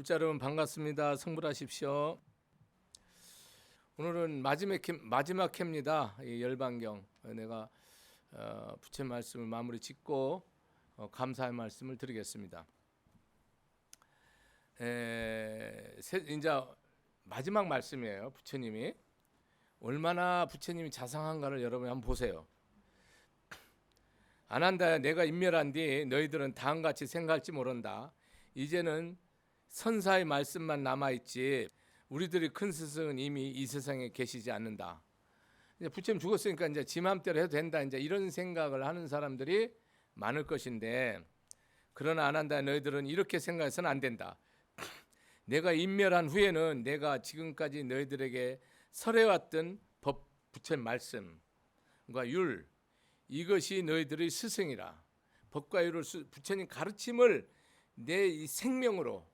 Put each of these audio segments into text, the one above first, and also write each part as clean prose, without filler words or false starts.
문자 여러분 반갑습니다. 성불하십시오. 오늘은 마지막 회입니다. 이 열반경 내가 부처 말씀을 마무리 짓고 감사의 말씀을 드리겠습니다. 이제 마지막 말씀이에요. 부처님이 얼마나 부처님이 자상한가를 여러분이 한번 보세요. 안한다 내가 인멸한 뒤 너희들은 다음같이 생각할지 모른다. 이제는 선사의 말씀만 남아있지 우리들이 큰 스승은 이미 이 세상에 계시지 않는다. 이제 부처님 죽었으니까 이제 지 맘대로 해도 된다. 이제 이런 생각을 하는 사람들이 많을 것인데, 그러나 안한다 너희들은 이렇게 생각해서는 안 된다. 내가 인멸한 후에는 내가 지금까지 너희들에게 설해왔던 법, 부처님 말씀과 율, 이것이 너희들의 스승이라. 법과 율을 부처님 가르침을 내 이 생명으로,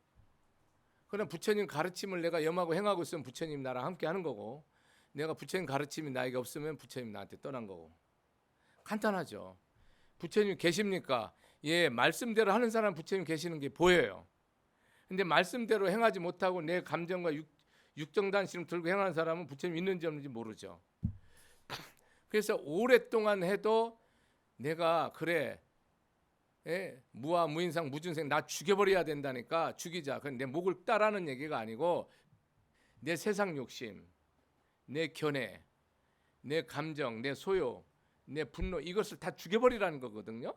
그럼 부처님 가르침을 내가 염하고 행하고 있으면 부처님 나랑 함께 하는 거고, 내가 부처님 가르침이 나에게 없으면 부처님 나한테 떠난 거고. 간단하죠. 부처님 계십니까? 예, 말씀대로 하는 사람 부처님 계시는 게 보여요. 근데 말씀대로 행하지 못하고 내 감정과 육정단심을 들고 행하는 사람은 부처님 있는지 없는지 모르죠. 그래서 오랫동안 해도 내가 그래, 무아 무인상 무준생 나 죽여버려야 된다니까 죽이자. 그건 내 목을 따라는 얘기가 아니고 내 세상 욕심, 내 견해, 내 감정, 내 소요, 내 분노, 이것을 다 죽여버리라는 거거든요.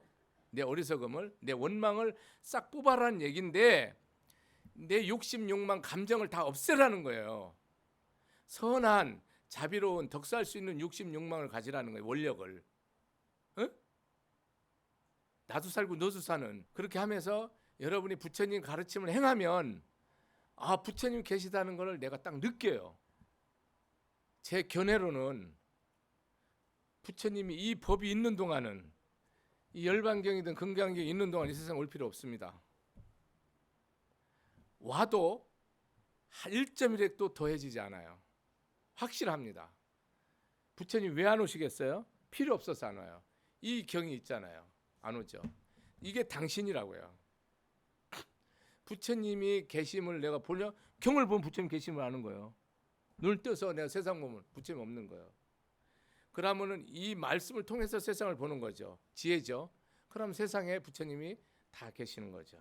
내 어리석음을, 내 원망을 싹 뽑아라는 얘기인데, 내 욕심, 욕망, 감정을 다 없애라는 거예요. 선한, 자비로운, 덕사할 수 있는 욕심, 욕망을 가지라는 거예요. 원력을. 나도 살고 너도 사는, 그렇게 하면서 여러분이 부처님 가르침을 행하면 부처님 계시다는 걸 내가 딱 느껴요. 제 견해로는 부처님이 이 법이 있는 동안은, 이 열반경이든 금강경이 있는 동안 이 세상 올 필요 없습니다. 와도 1.1핵도 더해지지 않아요. 확실합니다. 부처님 왜 안 오시겠어요? 필요 없어서 안 와요. 이 경이 있잖아요. 안 오죠. 이게 당신이라고요. 부처님이 계심을 내가 보려, 경을 보면 부처님 계심을 아는 거예요. 눈을 떠서 내가 세상 보면 부처님 없는 거예요. 그러면은 이 말씀을 통해서 세상을 보는 거죠. 지혜죠. 그럼 세상에 부처님이 다 계시는 거죠.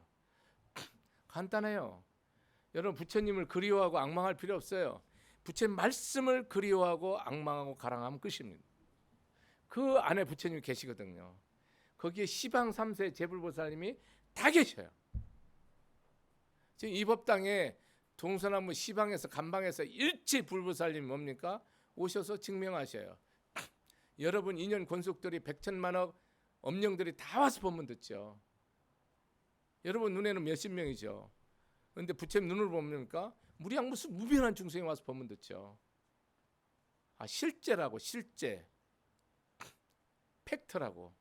간단해요. 여러분 부처님을 그리워하고 앙망할 필요 없어요. 부처님 말씀을 그리워하고 앙망하고 가랑하면 끝입니다. 그 안에 부처님이 계시거든요. 거기에 시방 3세 제불보살님이 다 계셔요. 지금 이 법당에 동서남북 시방에서 간방에서 일체 불보살님이 뭡니까? 오셔서 증명하셔요. 여러분 인연 권속들이 백천만억 엄령들이 다 와서 법문 듣죠. 여러분 눈에는 몇십 명이죠. 그런데 부처님 눈으로 봅니까? 무량 무슨 무변한 중생이 와서 법문 듣죠. 실제라고, 실제 팩트라고.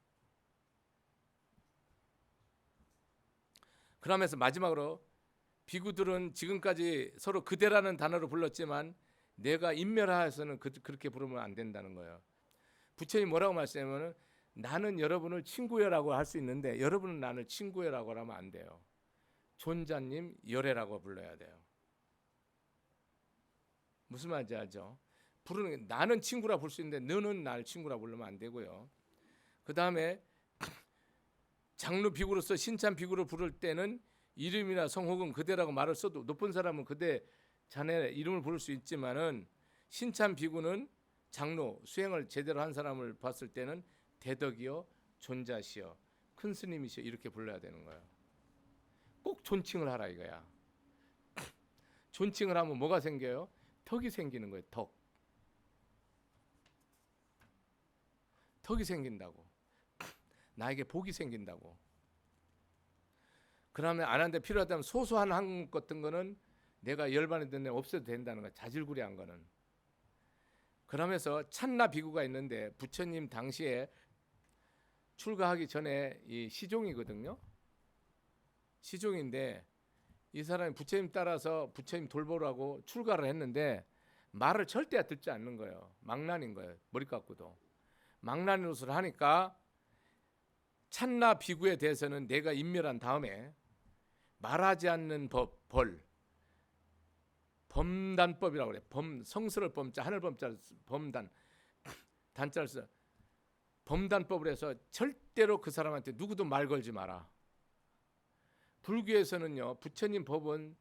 그러면서 마지막으로 비구들은 지금까지 서로 그대라는 단어로 불렀지만 내가 인멸하여서는 그렇게 부르면 안 된다는 거예요. 부처님 뭐라고 말씀하냐면 나는 여러분을 친구여라고 할 수 있는데 여러분은 나를 친구여라고 하면 안 돼요. 존자님 열애라고 불러야 돼요. 무슨 말인지 알죠? 부르는 게 나는 친구라 부를 수 있는데 너는 나를 친구라 부르면 안 되고요. 그 다음에 장로 비구로서 신참 비구를 부를 때는 이름이나 성 혹은 그대라고 말을 써도 높은 사람은 그대 자네 이름을 부를 수 있지만은 신참 비구는 장로 수행을 제대로 한 사람을 봤을 때는 대덕이요 존자시요 큰 스님이시요 이렇게 불러야 되는 거예요. 꼭 존칭을 하라 이거야. 존칭을 하면 뭐가 생겨요? 덕이 생기는 거예요. 덕이 생긴다고. 나에게 복이 생긴다고. 그러면 안 하는데 필요하다면 소소한 한 같은 거는 내가 열반이 됐는데 없어도 된다는 거야. 자질구레한 거는. 그러면서 찬나 비구가 있는데 부처님 당시에 출가하기 전에 이 시종이거든요. 시종인데 이 사람이 부처님 따라서 부처님 돌보라고 출가를 했는데 말을 절대 듣지 않는 거예요. 망난인 거예요. 머리 깎고도. 망난 노릇을 하니까 찬나 비구에 대해서는 내가 인멸한 다음에 말하지 않는 벌, 범단법이라고 그래. 성스러울 범자, 하늘 범자, 범단, 단자를 써. 범단법을 해서 절대로 그 사람한테 누구도 말 걸지 마라. 불교에서는요, 부처님 법은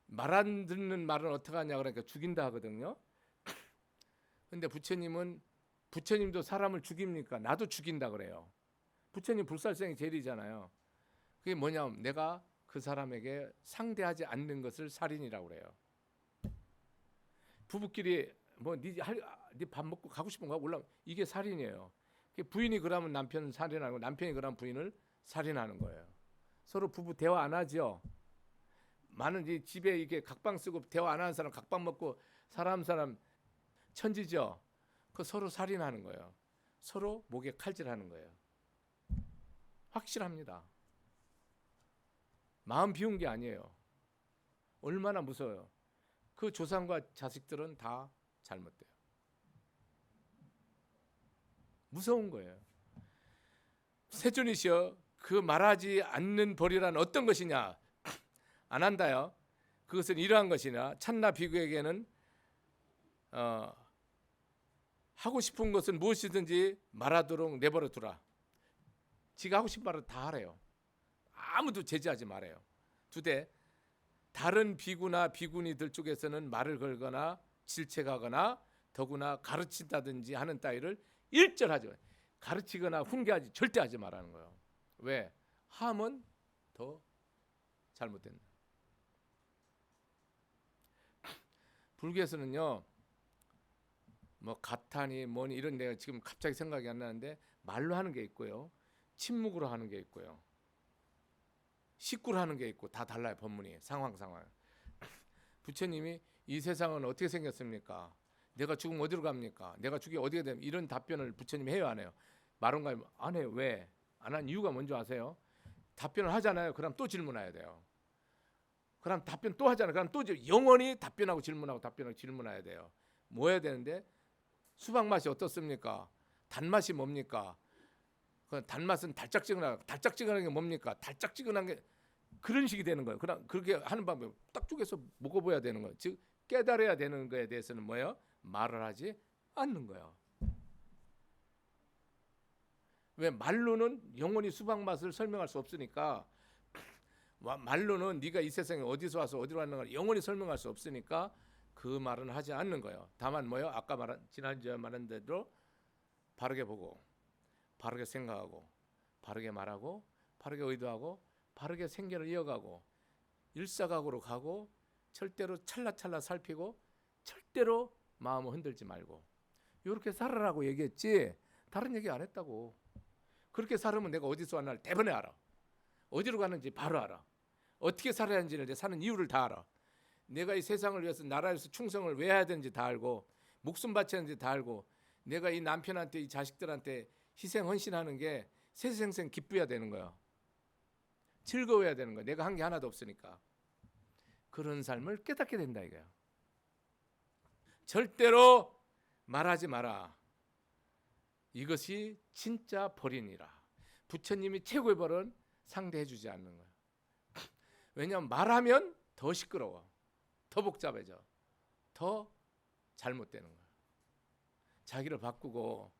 말 안 듣는 말은 어떻게 하냐 그러니까 죽인다 하거든요. 근데 부처님도 사람을 죽입니까? 나도 죽인다 그래요. 부처님 불살생이 제일이잖아요. 그게 뭐냐면 내가 그 사람에게 상대하지 않는 것을 살인이라고 그래요. 부부끼리 뭐 네 밥 먹고 가고 싶은 거 올라 이게 살인이에요. 부인이 그러면 남편 살인하고 남편이 그러면 부인을 살인하는 거예요. 서로 부부 대화 안 하죠. 많은 이 집에 이게 각방 쓰고 대화 안 하는 사람 각방 먹고 사람 천지죠. 그 서로 살인하는 거예요. 서로 목에 칼질하는 거예요. 확실합니다. 마음 비운 게 아니에요. 얼마나 무서워요. 그 조상과 자식들은 다 잘못돼요. 무서운 거예요. 세존이시여, 그 말하지 않는 벌이란 어떤 것이냐? 안 한다요. 그것은 이러한 것이냐? 찬나 비구에게는 하고 싶은 것은 무엇이든지 말하도록 내버려 두라. 지가 하고 싶은 말을 다 하래요. 아무도 제지하지 말아요. 두대 다른 비구나 비구니들 쪽에서는 말을 걸거나 질책하거나 더구나 가르친다든지 하는 따위를 일절하지 마요. 가르치거나 훈계하지 절대 하지 말라는 거예요. 왜? 하면 더 잘못된다. 불교에서는요, 뭐 가타니 뭐니 이런 데가 지금 갑자기 생각이 안 나는데 말로 하는 게 있고요, 침묵으로 하는 게 있고요, 식구로 하는 게 있고 다 달라요. 법문이 상황. 부처님이 이 세상은 어떻게 생겼습니까? 내가 죽으면 어디로 갑니까? 내가 죽이 어디가 되면 이런 답변을 부처님이 해요, 안 해요? 말은가 안 해요. 왜? 안 한 이유가 뭔지 아세요? 답변을 하잖아요. 그럼 또 질문해야 돼요. 그럼 답변 또 하잖아요. 그럼 또 영원히 답변하고 질문해야 돼요. 뭐 해야 되는데? 수박 맛이 어떻습니까? 단맛이 뭡니까? 그 단맛은 달짝지근한 게 뭡니까? 달짝지근한 게 그런 식이 되는 거예요. 그렇게 하는 방법 딱 쪼개서 먹어봐야 되는 거예요. 즉 깨달아야 되는 거에 대해서는 뭐예요? 말을 하지 않는 거예요. 왜? 말로는 영원히 수박 맛을 설명할 수 없으니까. 말로는 네가 이 세상에 어디서 와서 어디로 왔는 걸 영원히 설명할 수 없으니까 그 말은 하지 않는 거예요. 다만 뭐예요? 아까 지난주에 말한 대로 바르게 보고 바르게 생각하고 바르게 말하고 바르게 의도하고 바르게 생계를 이어가고 일사각오로 가고 절대로 찰나찰나 살피고 절대로 마음을 흔들지 말고 이렇게 살아라고 얘기했지 다른 얘기 안 했다고. 그렇게 살으면 내가 어디서 왔나를 대번에 알아. 어디로 가는지 바로 알아. 어떻게 살아야 하는지를 사는 이유를 다 알아. 내가 이 세상을 위해서 나라에서 충성을 왜 해야 되는지 다 알고 목숨 바쳐야 하는지 다 알고 내가 이 남편한테 이 자식들한테 희생 헌신하는 게 세생생 기뻐야 되는 거야. 즐거워야 되는 거야. 내가 한 게 하나도 없으니까. 그런 삶을 깨닫게 된다 이거야. 절대로 말하지 마라. 이것이 진짜 벌이니라. 부처님이 최고의 벌은 상대해 주지 않는 거야. 왜냐하면 말하면 더 시끄러워. 더 복잡해져. 더 잘못되는 거야. 자기를 바꾸고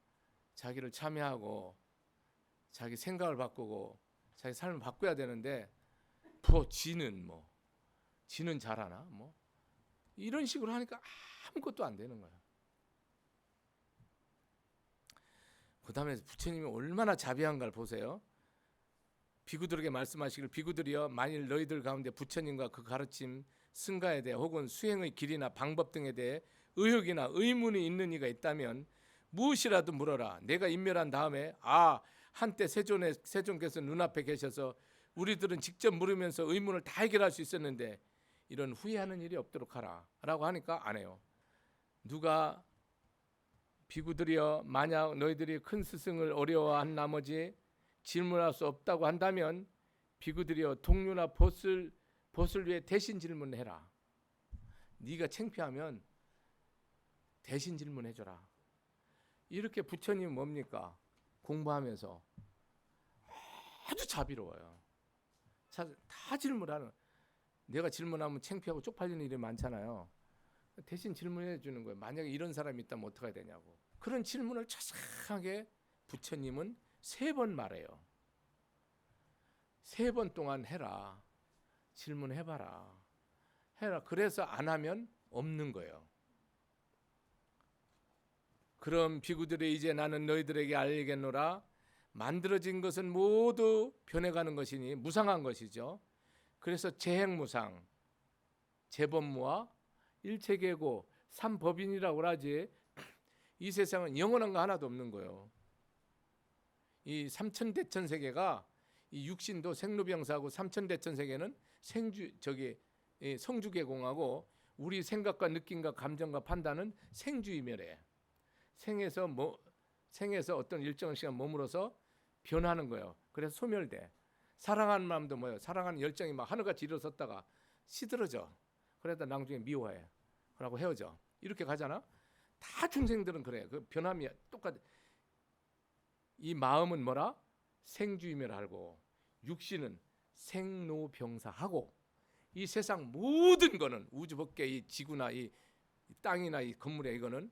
자기를 참여하고 자기 생각을 바꾸고 자기 삶을 바꿔야 되는데 지는 잘하나 뭐 이런 식으로 하니까 아무것도 안 되는 거야. 그 다음에 부처님이 얼마나 자비한가를 보세요. 비구들에게 말씀하시기를 비구들이여 만일 너희들 가운데 부처님과 그 가르침 승가에 대해 혹은 수행의 길이나 방법 등에 대해 의혹이나 의문이 있는 이가 있다면 무엇이라도 물어라. 내가 인멸한 다음에 한때 세존께서 눈앞에 계셔서 우리들은 직접 물으면서 의문을 다 해결할 수 있었는데 이런 후회하는 일이 없도록 하라 라고 하니까 안 해요. 누가 비구들이여 만약 너희들이 큰 스승을 어려워한 나머지 질문할 수 없다고 한다면 비구들이여 동료나 보스를 위해 대신 질문해라. 네가 창피하면 대신 질문해줘라. 이렇게 부처님은 뭡니까? 공부하면서 아주 자비로워요. 다 질문하는. 내가 질문하면 창피하고 쪽팔리는 일이 많잖아요. 대신 질문해 주는 거예요. 만약에 이런 사람이 있다면 어떻게 해야 되냐고. 그런 질문을 자세하게 부처님은 3번 말해요. 3번 동안 해라. 질문해봐라. 해라. 그래서 안 하면 없는 거예요. 그럼 비구들이 이제 나는 너희들에게 알리겠노라. 만들어진 것은 모두 변해가는 것이니 무상한 것이죠. 그래서 재행무상, 재법무와 일체계고 삼법인이라고 하지. 이 세상은 영원한 거 하나도 없는 거예요. 이 삼천대천 세계가 이 육신도 생로병사하고 삼천대천 세계는 성주계공하고 우리 생각과 느낌과 감정과 판단은 생주이멸해. 생에서 어떤 일정한 시간 머물어서 변하는 거예요. 그래서 소멸돼. 사랑하는 마음도 뭐예요? 사랑하는 열정이 막 하늘같이 일어섰다가 시들어져. 그러다 나중에 미워해. 그러고 헤어져. 이렇게 가잖아. 다 중생들은 그래. 그 변함이 똑같아. 이 마음은 뭐라? 생주이멸하고 육신은 생로병사하고 이 세상 모든 거는 우주 밖에 이 지구나 이 땅이나 이 건물에 이거는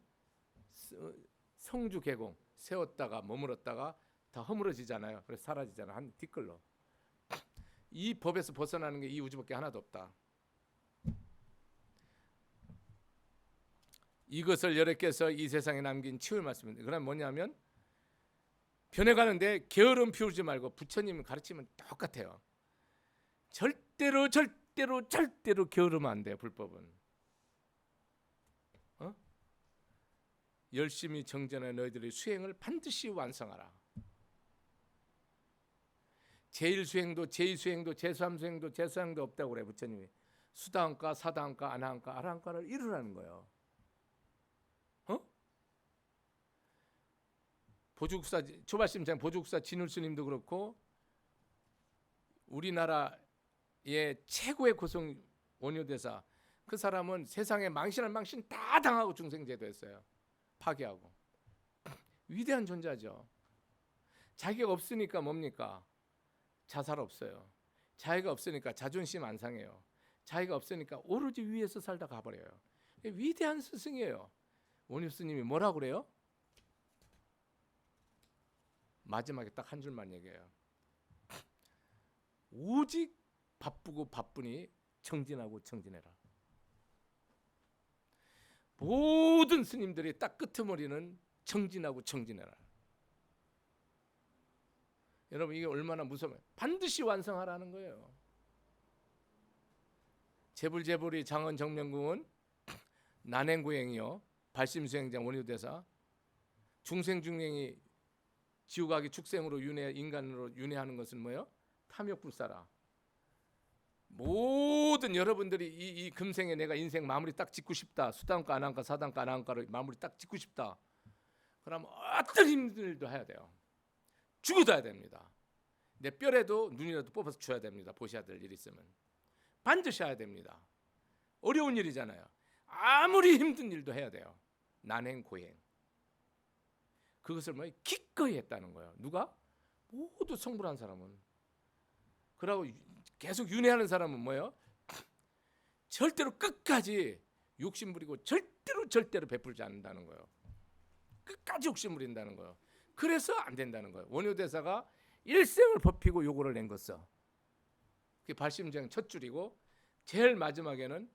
성주계공 세웠다가 머물렀다가 다 허물어지잖아요. 그래서 사라지잖아. 한 뒷걸로. 이 법에서 벗어나는 게 이 우주밖에 하나도 없다. 이것을 여러께서 이 세상에 남긴 치유의 말씀입니다. 그럼 뭐냐면 변해가는데 게으름 피우지 말고 부처님이 가르치면 똑같아요. 절대로 게으르면 안 돼요. 불법은. 열심히 정진해 너희들이 수행을 반드시 완성하라. 제1수행도 제2수행도 제3수행도 제4수행도 없다고 그래 부처님이. 수다한가 사다한가 아나한가 아라한가를 이루라는 거예요. 보죽사 초발심장 보죽사 진울스님도 그렇고 우리나라의 최고의 고성 원효대사 그 사람은 세상에 망신한 망신 다 당하고 중생제도했어요. 파괴하고. 위대한 존재죠. 자기가 없으니까 뭡니까? 자살 없어요. 자기가 없으니까 자존심 안 상해요. 자기가 없으니까 오로지 위에서 살다 가버려요. 위대한 스승이에요. 원효 스님이 뭐라고 그래요? 마지막에 딱 한 줄만 얘기해요. 오직 바쁘고 바쁘니 정진하고 정진해라. 모든 스님들이 딱 끄트머리는 정진하고 정진해라. 여러분 이게 얼마나 무서워요. 반드시 완성하라는 거예요. 재불재불이 장원 정명궁은 난행구행이요. 발심수행장 원효대사. 중생중생이 지옥하기 축생으로 인간으로 윤회하는 것은 뭐예요? 탐욕불사라. 모든 여러분들이 이 금생에 내가 인생 마무리 딱 짓고 싶다. 수단가 안한가 사단가 안한가를 마무리 딱 짓고 싶다. 그럼 어떤 힘들도 해야 돼요. 죽어도 해야 됩니다. 내 뼈라도 눈이라도 뽑아서 줘야 됩니다. 보셔야 될 일 있으면 반드시 해야 됩니다. 어려운 일이잖아요. 아무리 힘든 일도 해야 돼요. 난행고행. 그것을 뭐 기꺼이 했다는 거예요. 누가? 모두 성불한 사람은. 그러고 계속 윤회하는 사람은 뭐예요? 절대로 끝까지 욕심 부리고 절대로 베풀지 않는다는 거예요. 끝까지 욕심 부린다는 거예요. 그래서 안 된다는 거예요. 원효대사가 일생을 버피고 요거를 낸 것어. 그게 발심장 첫 줄이고 제일 마지막에는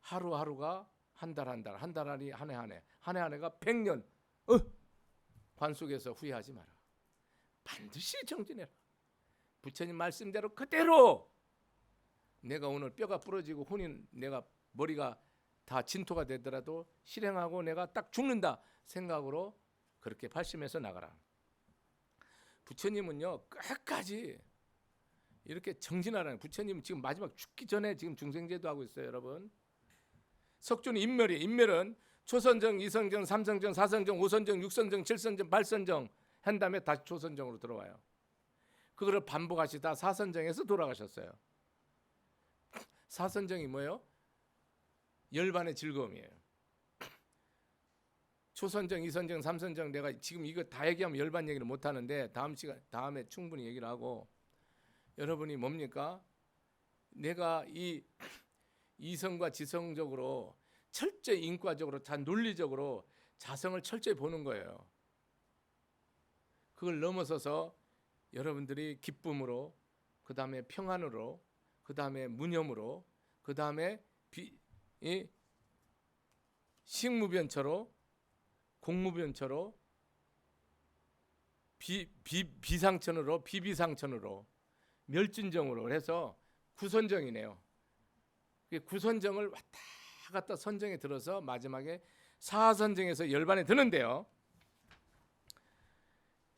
하루하루가 한 달 한 달, 한 달 하니 한 해 한 해, 한 해 한 해가 100년. 관 속에서 후회하지 마라. 반드시 정진해라. 부처님 말씀대로 그대로 내가 오늘 뼈가 부러지고 내가 머리가 다 진토가 되더라도 실행하고 내가 딱 죽는다 생각으로 그렇게 발심해서 나가라. 부처님은요 끝까지 이렇게 정진하라는. 부처님은 지금 마지막 죽기 전에 지금 중생제도 하고 있어요, 여러분. 석조는 인멸은 초선정, 이선정, 삼선정, 사선정, 오선정, 육선정, 칠선정, 팔선정 한 다음에 다시 초선정으로 들어와요. 그거를 반복하시다 사선정에서 돌아가셨어요. 사선정이 뭐예요? 열반의 즐거움이에요. 초선정, 이선정, 삼선정 내가 지금 이거 다 얘기하면 열반 얘기를 못 하는데 다음에 충분히 얘기를 하고 여러분이 뭡니까? 내가 이 이성과 지성적으로 철저히 인과적으로 다 논리적으로 자성을 철저히 보는 거예요. 그걸 넘어서서 여러분들이 기쁨으로, 그 다음에 평안으로, 그 다음에 무념으로, 그 다음에 식무변처로, 공무변처로, 비상천으로, 비비상천으로, 멸진정으로 해서 구선정이네요. 구선정을 왔다 갔다 선정에 들어서 마지막에 사선정에서 열반에 드는데요.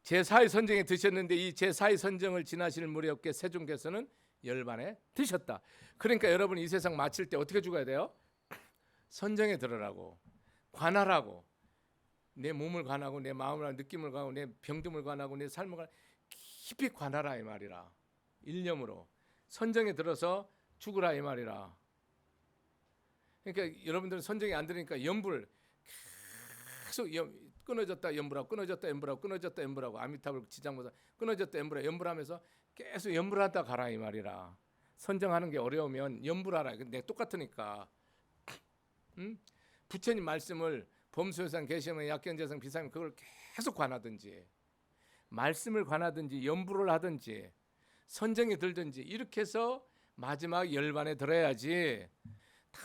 제4의 선정에 드셨는데 이 제4의 선정을 지나실 무렵께 세종께서는 열반에 드셨다. 그러니까 여러분 이 세상 마칠 때 어떻게 죽어야 돼요? 선정에 들으라고, 관하라고. 내 몸을 관하고 내 마음을 느낌을 관하고 내 병듦을 관하고 내 삶을 관하고 깊이 관하라 이 말이라. 일념으로 선정에 들어서 죽으라 이 말이라. 그러니까 여러분들은 선정이 안 되니까 연불 계속 끊어졌다 연불하고 끊어졌다 연불하고 끊어졌다 연불하고 아미타불 지장보다 끊어졌다 연불하면서 계속 연불하다 가라 이 말이라. 선정하는 게 어려우면 연불하라. 근데 똑같으니까. 부처님 말씀을 범수요상 계시면 약견재성 비사면 그걸 계속 관하든지 말씀을 관하든지 연불을 하든지 선정에 들든지 이렇게 해서 마지막 열반에 들어야지. 다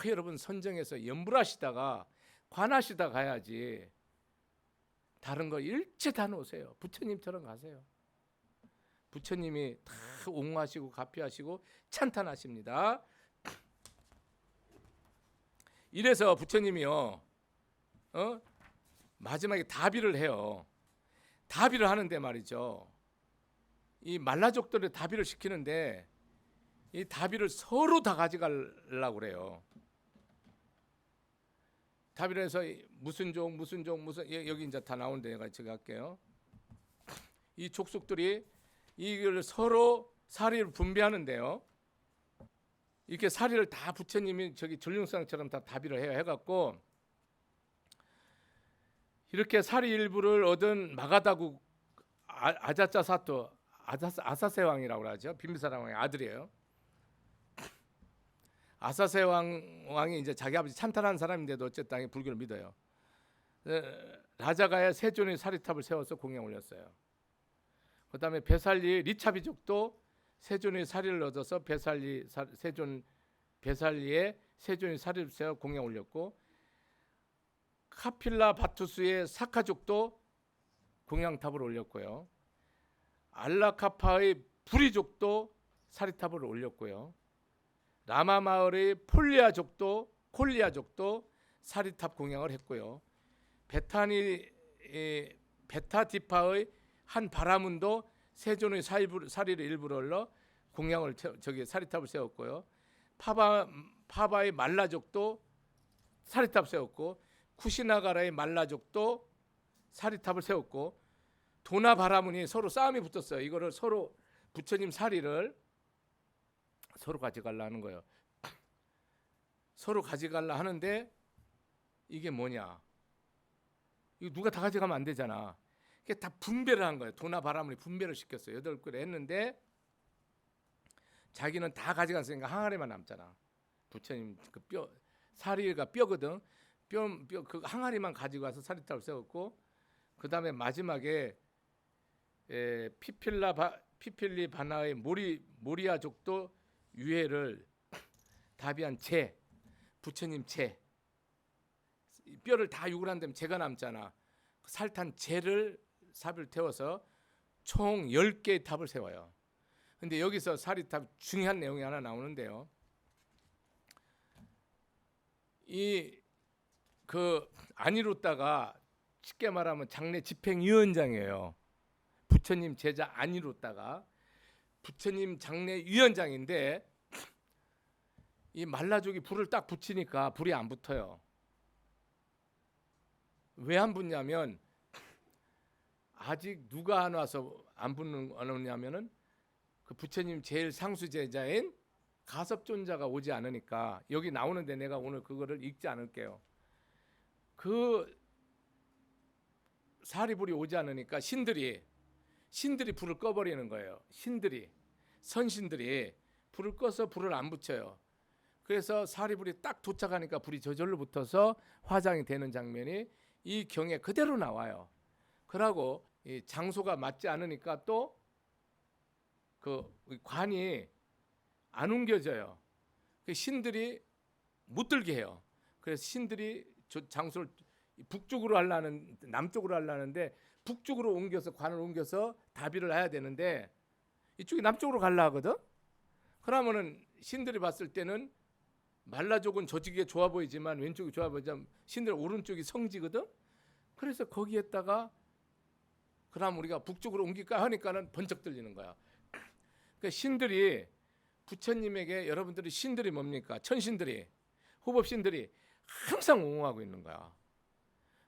여러분 선정에서 연불하시다가 관하시다 가야지. 다른 거 일체 다 놓으세요. 부처님처럼 가세요. 부처님이 다 옹호하시고 가피하시고 찬탄하십니다. 이래서 부처님이요, 마지막에 다비를 해요. 다비를 하는데 말이죠. 이 말라족들을 다비를 시키는데 이 다비를 서로 다 가져가려고 그래요. 다비를 해서 무슨 여기 이제 다 나오는데 내가 제가 할게요. 이 족속들이 이걸 서로 사리를 분배하는데요. 이렇게 사리를 다 부처님이 저기 전륜상처럼 다 다비를 해갖고 이렇게 사리 일부를 얻은 마가다국 아자짜 사토 아사세 왕이라고 하죠. 빈비사라 왕의 아들이에요. 아사세 왕이 이제 자기 아버지 찬탄한 사람인데도 어쨌든 불교를 믿어요. 라자가야 세존의 사리탑을 세워서 공양 올렸어요. 그다음에 베살리 리차비족도 세존의 사리를 얻어서 베살리에 세존의 사리를 세워 공양 올렸고, 카필라 바투스의 사카족도 공양탑을 올렸고요. 알라카파의 부리족도 사리탑을 올렸고요. 라마 마을의 콜리아족도 사리탑 공양을 했고요. 베타디파의 한 바라문도 세존의 사리를 일부러 올려 공양을 사리탑을 세웠고요. 파바의 말라족도 사리탑 세웠고, 쿠시나가라의 말라족도 사리탑을 세웠고, 도나 바라문이 서로 싸움이 붙었어요. 이거를 서로 부처님 사리를 서로 가져가려 거예요. 서로 가져가려 하는데 이게 뭐냐? 이거 누가 다 가져가면 안 되잖아. 이게 다 분배를 한 거예요. 도나 바라문이 분배를 시켰어요. 8그릇 했는데 자기는 다 가져갔으니까 항아리만 남잖아. 부처님 그 사리가 뼈거든. 그 항아리만 가지고 와서 사리탑을 세웠고, 그 다음에 마지막에 피필리 바나의 모리아족도 유해를 다비한 부처님 뼈를 다 육을 한 다음에 재가 남잖아. 살탄 재를 삽을 태워서 총 10개의 탑을 세워요. 근데 여기서 사리탑 중요한 내용이 하나 나오는데요. 아니루따가 쉽게 말하면 장례 집행위원장이에요. 부처님 제자 아니루따가 부처님 장례위원장인데 이 말라족이 불을 딱 붙이니까 불이 안 붙어요. 왜 안 붙냐면 아직 누가 안 와서 안 붙느냐면은 그 부처님 제일 상수 제자인 가섭존자가 오지 않으니까. 여기 나오는데 내가 오늘 그거를 읽지 않을게요. 그 사리불이 오지 않으니까 신들이 불을 꺼버리는 거예요. 선신들이 불을 꺼서 불을 안 붙여요. 그래서 사리불이 딱 도착하니까 불이 저절로 붙어서 화장이 되는 장면이 이 경에 그대로 나와요. 그러고 이 장소가 맞지 않으니까 또 그 관이 안 옮겨져요. 그 신들이 못 들게 해요. 그래서 신들이 장소를 북쪽으로 하려는, 남쪽으로 하려는데 북쪽으로 옮겨서 관을 옮겨서 다비를 해야 되는데 이쪽이 남쪽으로 가려 하거든. 그러면은 신들이 봤을 때는 말라족은 저쪽이 좋아 보이지만 왼쪽이 좋아 보이지만 신들 오른쪽이 성지거든. 그래서 거기에다가 그럼 우리가 북쪽으로 옮길까 하니까는 번쩍 들리는 거야. 그러니까 신들이 부처님에게, 여러분들이 신들이 뭡니까? 천신들이, 호법신들이 항상 옹호하고 있는 거야.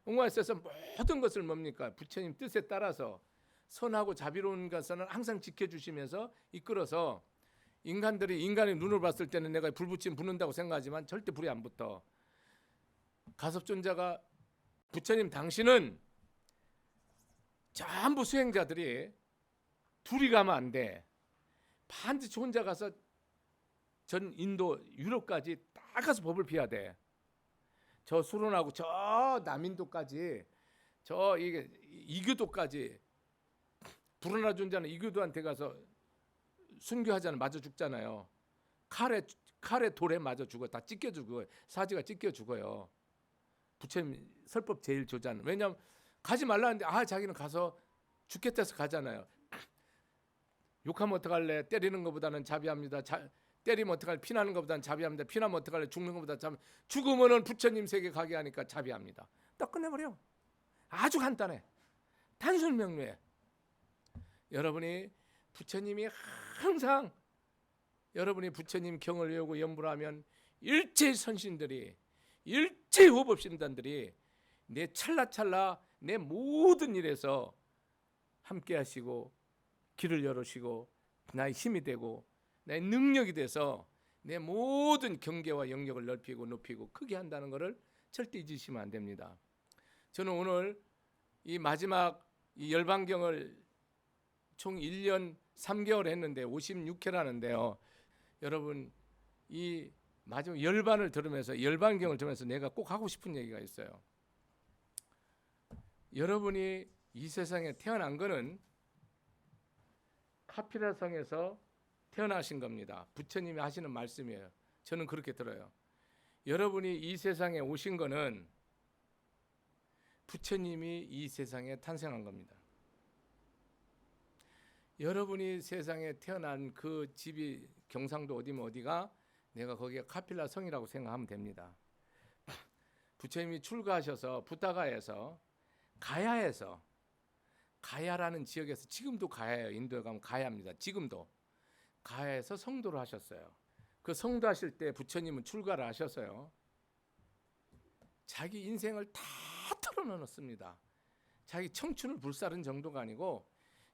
옹호하셔서 모든 것을 뭡니까? 부처님 뜻에 따라서 선하고 자비로운 것은 항상 지켜주시면서 이끌어서 인간의 눈을 봤을 때는 내가 불 붙이면 붙는다고 생각하지만 절대 불이 안 붙어. 가섭존자가 부처님 당신은 전부 수행자들이 둘이 가면 안 돼. 반드시 혼자 가서 전 인도 유럽까지 딱 가서 법을 피해야 돼. 저 수론하고 저 남인도까지, 저 이게 이교도까지, 불운하 존자는 이교도한테 가서 순교하잖아요. 맞아 죽잖아요. 칼에 돌에 맞아 죽어. 다 찢겨 죽어요. 사지가 찢겨 죽어요. 부처님 설법 제일 조자는. 왜냐하면 가지 말라는데 자기는 가서 죽겠다 해서 가잖아요. 욕하면 어떡할래? 때리는 것보다는 자비합니다. 때리면 어떡할래? 피나는 것보다는 자비합니다. 피나면 어떡할래? 죽는 것보다 죽으면은 부처님 세계 가게 하니까 자비합니다. 딱 끝내버려. 아주 간단해. 단순 명료해. 여러분이 부처님이 항상 여러분이 부처님 경을 외우고 연부를 하면 일체 선신들이, 일체 호법신단들이 내 찰나찰나 내 모든 일에서 함께 하시고 길을 열으시고 나의 힘이 되고 나의 능력이 돼서 내 모든 경계와 영역을 넓히고 높이고 크게 한다는 것을 절대 잊으시면 안 됩니다. 저는 오늘 이 마지막 이 열반경을 총 1년 3개월 했는데 56회라는데요. 여러분 이 마지막 열반을 들으면서, 열반경을 들으면서 내가 꼭 하고 싶은 얘기가 있어요. 여러분이 이 세상에 태어난 거는 카피라성에서 태어나신 겁니다. 부처님이 하시는 말씀이에요. 저는 그렇게 들어요. 여러분이 이 세상에 오신 거는 부처님이 이 세상에 탄생한 겁니다. 여러분이 세상에 태어난 그 집이 경상도 어디면 어디가, 내가 거기가 카필라 성이라고 생각하면 됩니다. 부처님이 출가하셔서 부타가에서, 가야에서, 가야라는 지역에서, 지금도 가야예요. 인도에 가면 가야입니다. 지금도 가야에서 성도를 하셨어요. 그 성도하실 때 부처님은 출가를 하셔서요, 자기 인생을 다 털어넣었습니다. 자기 청춘을 불사른 정도가 아니고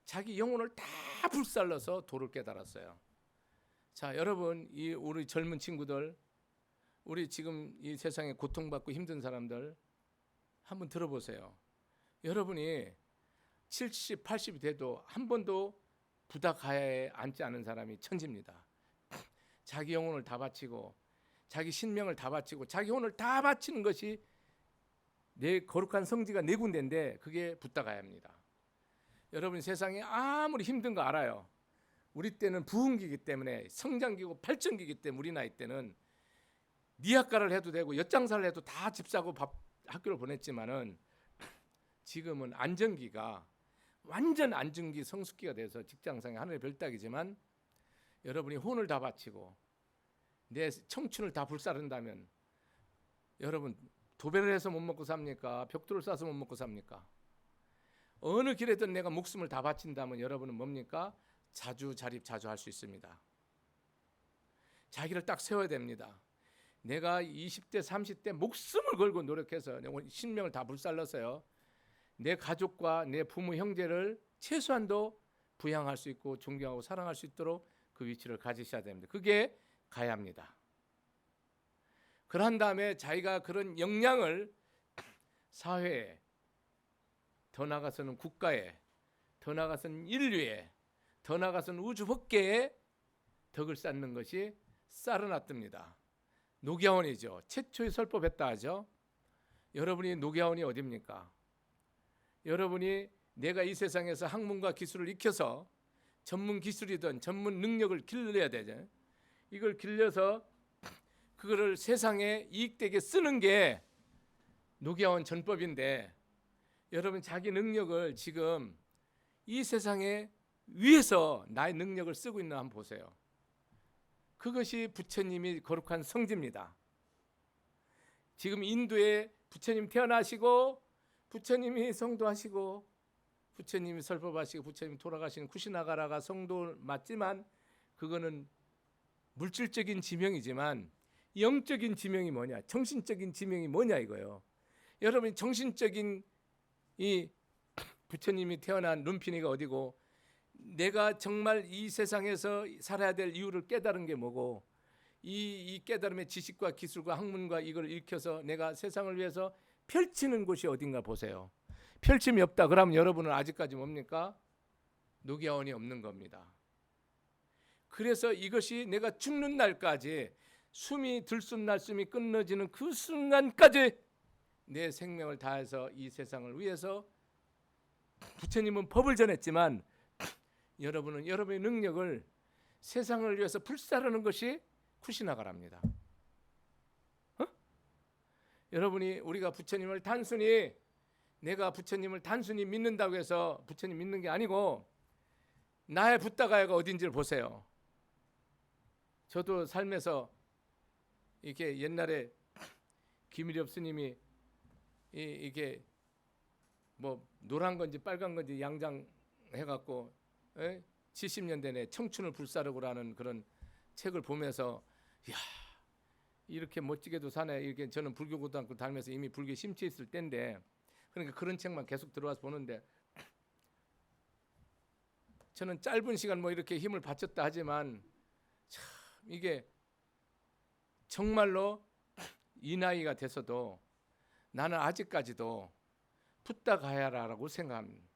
자기 영혼을 다 불살라서 도를 깨달았어요. 자, 여러분, 이 우리 젊은 친구들, 우리 지금 이 세상에 고통받고 힘든 사람들 한번 들어보세요. 여러분이 70, 80이 돼도 한 번도 부다 가야에 앉지 않은 사람이 천지입니다. 자기 영혼을 다 바치고 자기 신명을 다 바치고 자기 혼을 다 바치는 것이 내 거룩한 성지가 네 군데인데 그게 부다 가야입니다. 여러분 세상에 아무리 힘든 거 알아요. 우리 때는 부흥기이기 때문에, 성장기고 발전기이기 때문에 우리 나이 때는 니학가를 해도 되고 엿장사를 해도 다 집 사고 학교를 보냈지만은 지금은 안정기가, 완전 안정기 성숙기가 돼서 직장생활 하늘의 별따기지만 여러분이 혼을 다 바치고 내 청춘을 다 불사른다면 여러분 도배를 해서 못 먹고 삽니까? 벽돌을 싸서 못 먹고 삽니까? 어느 길에든 내가 목숨을 다 바친다면 여러분은 뭡니까? 자주자립 자주할 수 있습니다. 자기를 딱 세워야 됩니다. 내가 20대 30대 목숨을 걸고 노력해서 신명을 다 불살라서요, 내 가족과 내 부모 형제를 최소한도 부양할 수 있고 존경하고 사랑할 수 있도록 그 위치를 가지셔야 됩니다. 그게 가야 합니다. 그런 다음에 자기가 그런 역량을 사회에, 더 나아가서는 국가에, 더 나아가서는 인류에, 더 나아가서는 우주 법계에 덕을 쌓는 것이 사르나뜨입니다. 노기아원이죠. 최초의 설법했다 하죠. 여러분이 노기아원이 어디입니까? 여러분이 내가 이 세상에서 학문과 기술을 익혀서 전문 기술이든 전문 능력을 길러야 되죠. 이걸 길러서 그거를 세상에 이익되게 쓰는 게 노기아원 전법인데, 여러분 자기 능력을 지금 이 세상에 위해서 나의 능력을 쓰고 있나 한번 보세요. 그것이 부처님이 거룩한 성지입니다. 지금 인도에 부처님 태어나시고 부처님이 성도하시고 부처님이 설법하시고 부처님이 돌아가시는 쿠시나가라가 성도 맞지만 그거는 물질적인 지명이지만 영적인 지명이 뭐냐, 정신적인 지명이 뭐냐 이거예요. 여러분 정신적인 이 부처님이 태어난 룸피니가 어디고 내가 정말 이 세상에서 살아야 될 이유를 깨달은 게 뭐고 이 깨달음의 지식과 기술과 학문과 이걸 익혀서 내가 세상을 위해서 펼치는 곳이 어딘가 보세요. 펼침이 없다 그러면 여러분은 아직까지 뭡니까? 노기아원이 없는 겁니다. 그래서 이것이 내가 죽는 날까지 숨이 들숨날숨이 끊어지는 그 순간까지 내 생명을 다해서 이 세상을 위해서, 부처님은 법을 전했지만 여러분은 여러분의 능력을 세상을 위해서 불사르는 것이 쿠시나가랍니다. 여러분이 우리가 부처님을 단순히 내가 부처님을 단순히 믿는다고 해서 부처님 믿는 게 아니고 나의 붓다가야가 어딘지를 보세요. 저도 삶에서 이렇게 옛날에 김일엽 스님이 이게 뭐 노란 건지 빨간 건지 양장 해갖고 70년대 내 청춘을 불사르고라는 그런 책을 보면서 야 이렇게 멋지게도 사네. 이렇게 저는 불교고등학교 다니면서 이미 불교에 심취해 있을 때인데 그러니까 그런 책만 계속 들어와서 보는데 저는 짧은 시간 뭐 이렇게 힘을 바쳤다 하지만 참 이게 정말로 이 나이가 돼서도 나는 아직까지도 붓다가야라고 생각합니다.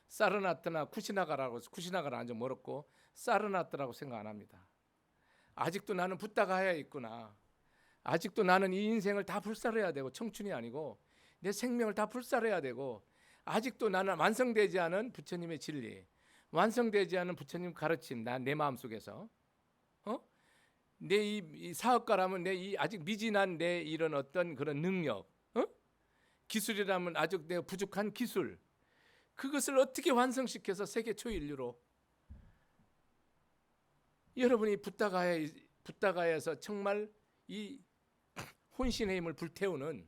사르나뜨나 쿠시나가라고, 쿠시나가는 아주 멀었고 사르나뜨라고 생각 안 합니다. 아직도 나는 붓다가야에 있구나. 아직도 나는 이 인생을 다 불살해야 되고 청춘이 아니고 내 생명을 다 불살해야 되고 아직도 나는 완성되지 않은 부처님의 진리, 완성되지 않은 부처님 가르침, 내 마음속에서 내 이 사업가라면 내 이 아직 미진한 내 이런 어떤 그런 능력, 기술이라면 아직 내가 부족한 기술, 그것을 어떻게 완성시켜서 세계 초인류로 여러분이 붓다가야에서 정말 이 혼신의 힘을 불태우는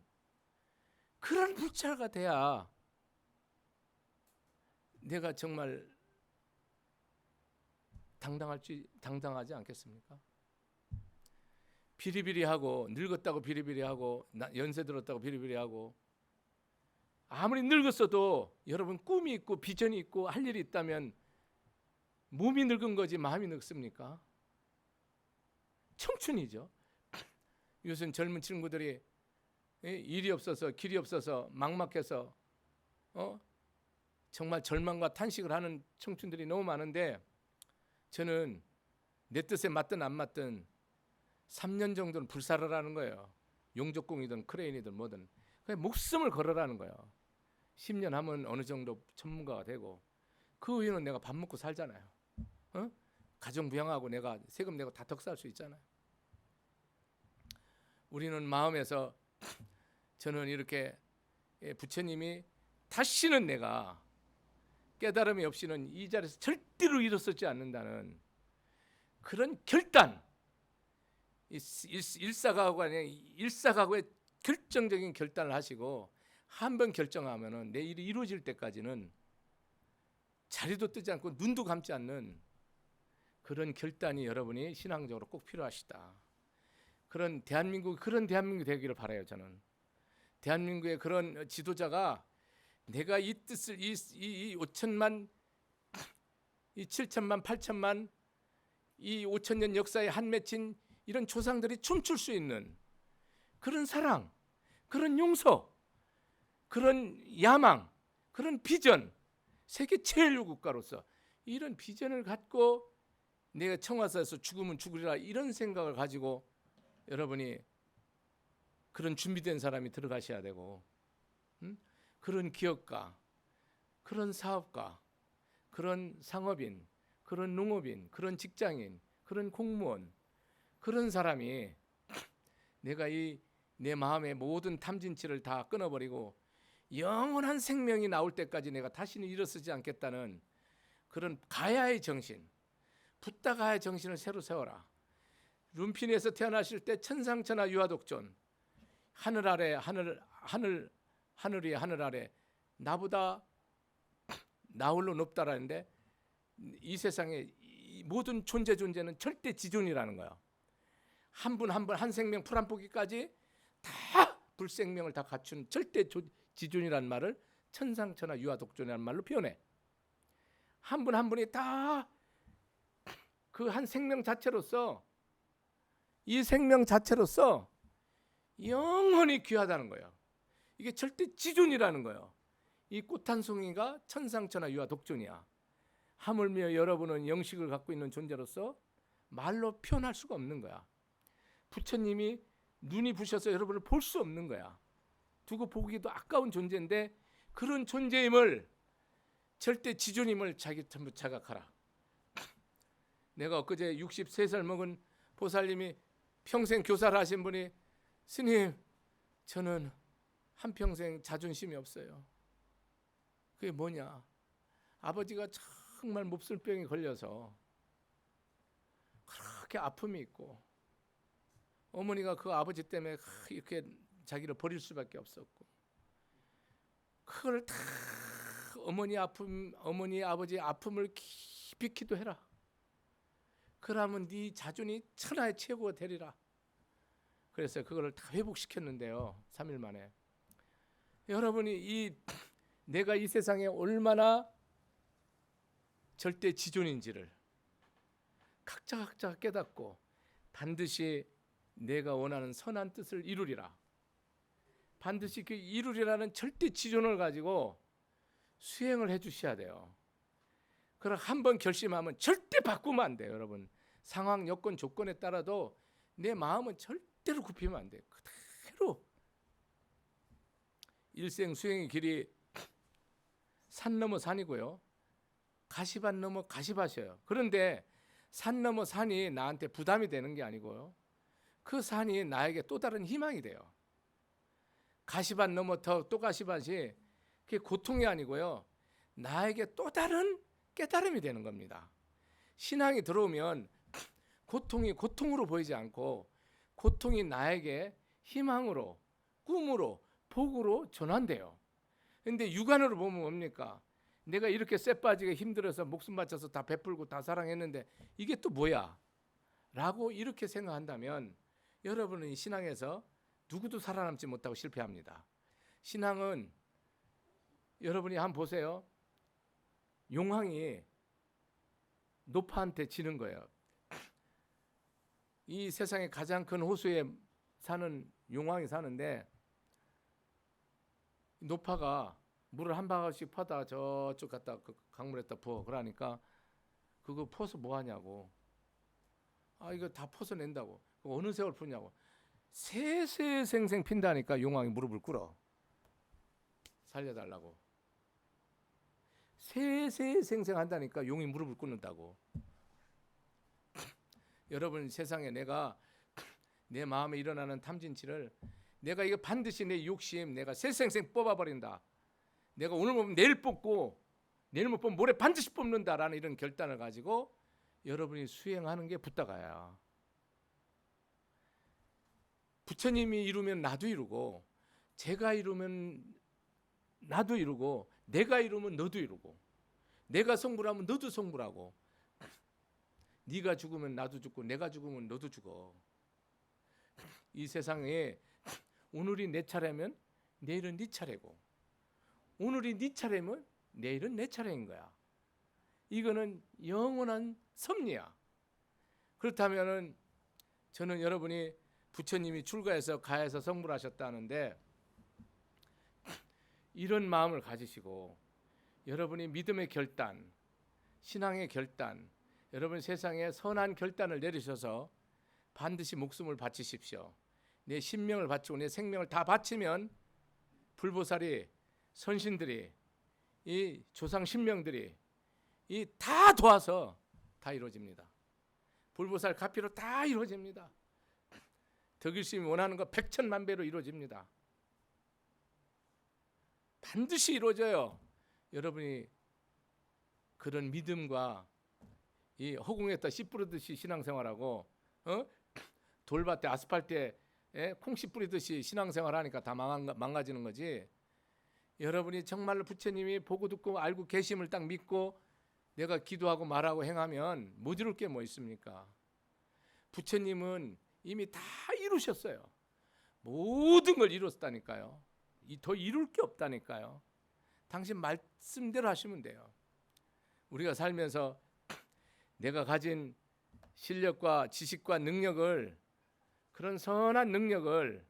그런 불자가 돼야 내가 정말 당당하지 않겠습니까? 비리비리하고 늙었다고 비리비리하고 연세 들었다고 비리비리하고 아무리 늙었어도 여러분 꿈이 있고 비전이 있고 할 일이 있다면 몸이 늙은 거지 마음이 늙습니까? 청춘이죠. 요즘 젊은 친구들이 일이 없어서 길이 없어서 막막해서 정말 절망과 탄식을 하는 청춘들이 너무 많은데 저는 내 뜻에 맞든 안 맞든 3년 정도는 불사르라는 거예요. 용접공이든 크레인이든 뭐든 그냥 목숨을 걸어라는 거예요. 10년 하면 어느 정도 전문가가 되고 그 후에는 내가 밥 먹고 살잖아요. 가정 부양하고 내가 세금 내고 다 덕살 수 있잖아요. 우리는 마음에서 저는 이렇게 부처님이 다시는 내가 깨달음이 없이는 이 자리에서 절대로 일어서지 않는다는 그런 결단, 일사각오가 아니라 일사각오의 결정적인 결단을 하시고 한 번 결정하면은 내 일이 이루어질 때까지는 자리도 뜨지 않고 눈도 감지 않는 그런 결단이 여러분이 신앙적으로 꼭 필요하시다. 그런 대한민국이 되기를 바라요. 저는 대한민국의 그런 지도자가 내가 이 뜻을 이 5천만, 이 7천만, 8천만, 이 5천년 역사에 한 맺힌 이런 조상들이 춤출 수 있는 그런 사랑, 그런 용서, 그런 야망, 그런 비전, 세계 최일류 국가로서 이런 비전을 갖고 내가 청화사에서 죽으면 죽으리라 이런 생각을 가지고 여러분이 그런 준비된 사람이 들어가셔야 되고, 그런 기업가, 그런 사업가, 그런 상업인, 그런 농업인, 그런 직장인, 그런 공무원, 그런 사람이 내가 이 내 마음의 모든 탐진치를 다 끊어버리고 영원한 생명이 나올 때까지 내가 다시는 일어서지 않겠다는 그런 가야의 정신, 붓다가의 정신을 새로 세워라. 룸핀에서 태어나실 때 천상천하 유아독존, 하늘 아래 하늘이 하늘 아래 나보다 나 홀로 높다라는데, 이 세상의 모든 존재는 절대 지존이라는 거야. 한 분 한 분 한 생명 풀 한 포기까지 다 불생명을 다 갖춘 절대 지존이라는 말을 천상천하 유아독존이라는 말로 표현해. 한 분 한 분이 다 그 한 생명 자체로서, 이 생명 자체로서 영원히 귀하다는 거예요. 이게 절대 지존이라는 거예요. 이 꽃 한 송이가 천상천하 유아독존이야. 하물며 여러분은 영식을 갖고 있는 존재로서 말로 표현할 수가 없는 거야. 부처님이 눈이 부셔서 여러분을 볼 수 없는 거야. 두고 보기도 아까운 존재인데 그런 존재임을, 절대 지존임을 자기 전부 자각하라. 내가 엊그제 63살 먹은 보살님이 평생 교사를 하신 분이, 스님 저는 한평생 자존심이 없어요. 그게 뭐냐, 아버지가 정말 몹쓸병이 걸려서 그렇게 아픔이 있고, 어머니가 그 아버지 때문에 이렇게 자기를 버릴 수밖에 없었고, 그걸 다 어머니 아픔, 어머니 아버지 아픔을 깊이 기도해라. 그러면 네 자존이 천하의 최고가 되리라. 그래서 그거를 다 회복시켰는데요, 3일 만에. 여러분이 내가 이 세상에 얼마나 절대 지존인지를 각자 깨닫고 반드시 내가 원하는 선한 뜻을 이루리라, 반드시 그 이루리라는 절대 지존을 가지고 수행을 해 주셔야 돼요. 그럼 한번 결심하면 절대 바꾸면 안 돼요. 여러분, 상황, 여건, 조건에 따라도 내 마음은 절대로 굽히면 안 돼요. 그대로. 일생 수행의 길이 산 넘어 산이고요, 가시밭 넘어 가시밭이에요. 그런데 산 넘어 산이 나한테 부담이 되는 게 아니고요, 그 산이 나에게 또 다른 희망이 돼요. 가시밭 넘어 또 가시밭이 그게 고통이 아니고요, 나에게 또 다른 깨달음이 되는 겁니다. 신앙이 들어오면 고통이 고통으로 보이지 않고, 고통이 나에게 희망으로, 꿈으로, 복으로 전환돼요. 근데 육안으로 보면 뭡니까? 내가 이렇게 쇠 빠지게 힘들어서 목숨 바쳐서 다 베풀고 다 사랑했는데 이게 또 뭐야? 라고 이렇게 생각한다면 여러분은 이 신앙에서 누구도 살아남지 못하고 실패합니다. 신앙은 여러분이 한번 보세요. 용왕이 노파한테 지는 거예요. 이 세상에 가장 큰 호수에 사는 용왕이 사는데, 노파가 물을 한 바가지씩 퍼다 저쪽 갖다 그 강물에다 부어. 그러니까 그거 퍼서 뭐 하냐고. 이거 다 퍼서 낸다고. 어느 세월 푸냐고. 세세생생 핀다니까 용왕이 무릎을 꿇어. 살려달라고. 세세생생 한다니까 용이 무릎을 꿇는다고. 여러분, 세상에 내가 내 마음에 일어나는 탐진치를, 내가 이거 반드시 내 욕심 내가 세생생 뽑아버린다, 내가 오늘 보면 내일 뽑고 내일 못 보면 모레 반드시 뽑는다라는 이런 결단을 가지고 여러분이 수행하는 게 붓다가야. 부처님이 이루면 나도 이루고, 제가 이루면 나도 이루고, 내가 이루면 너도 이루고, 내가 성불하면 너도 성불하고, 네가 죽으면 나도 죽고 내가 죽으면 너도 죽어. 이 세상에 오늘이 내 차례면 내일은 네 차례고, 오늘이 네 차례면 내일은 내 차례인 거야. 이거는 영원한 섭리야. 그렇다면은 저는 여러분이 부처님이 출가해서 가해서 성불하셨다는데, 이런 마음을 가지시고 여러분이 믿음의 결단, 신앙의 결단, 여러분 세상에 선한 결단을 내리셔서 반드시 목숨을 바치십시오. 내 신명을 바치고 내 생명을 다 바치면 불보살이 선신들이 이 조상 신명들이 이 다 도와서 다 이루어집니다. 불보살 가피로 다 이루어집니다. 덕일스님이 원하는 거 백천만배로 이루어집니다. 반드시 이루어져요. 여러분이 그런 믿음과 이 허공에다 씨 뿌리듯이 신앙생활하고 돌밭에 아스팔트에 콩씨 뿌리듯이 신앙생활하니까 다 망가지는 거지. 여러분이 정말로 부처님이 보고 듣고 알고 계심을 딱 믿고 내가 기도하고 말하고 행하면 못 이룰 게 뭐 있습니까? 부처님은 이미 다 이루셨어요. 모든 걸 이뤘다니까요. 더 이룰 게 없다니까요. 당신 말씀대로 하시면 돼요. 우리가 살면서 내가 가진 실력과 지식과 능력을, 그런 선한 능력을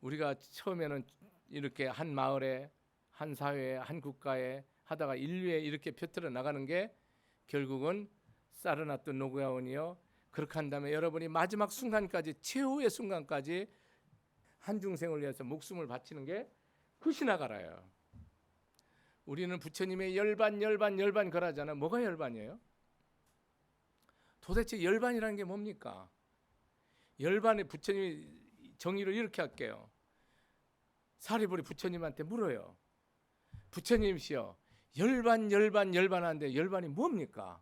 우리가 처음에는 이렇게 한 마을에, 한 사회에, 한 국가에 하다가 인류에 이렇게 펴트려 나가는 게 결국은 사르나또 노구야원이요. 그렇게 한 다음에 여러분이 마지막 순간까지, 최후의 순간까지 한 중생을 위해서 목숨을 바치는 게 그 신하가라예요. 우리는 부처님의 열반 걸하잖아. 뭐가 열반이에요? 도대체 열반이라는 게 뭡니까? 열반에 부처님이 정의를 이렇게 할게요. 사리부리 부처님한테 물어요. 부처님이시여, 열반하는데 열반이 뭡니까?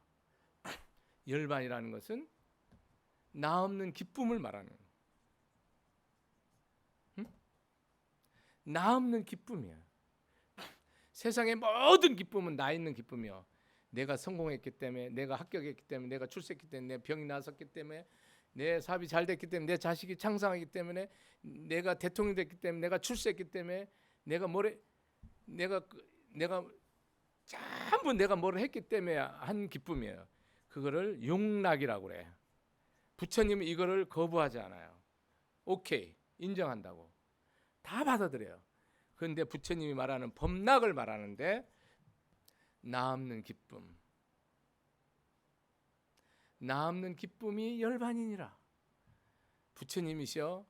열반이라는 것은 나 없는 기쁨을 말하는, 나 없는 기쁨이야. 세상의 모든 기쁨은 나 있는 기쁨이요. 내가 성공했기 때문에, 내가 합격했기 때문에, 내가 출세했기 때문에, 내 병이 나았기 때문에, 내 사업이 잘 됐기 때문에, 내 자식이 창상하기 때문에, 내가 대통령이 됐기 때문에, 내가 출세했기 때문에, 내가 전부 내가 뭘 했기 때문에 한 기쁨이에요. 그거를 용락이라고 그래. 부처님은 이거를 거부하지 않아요. 오케이, 인정한다고. 다 받아들여요. 그런데 부처님이 말하는 법락을 말하는데 나 없는 기쁨, 나 없는 기쁨이 열반이니라. 부처님이시여,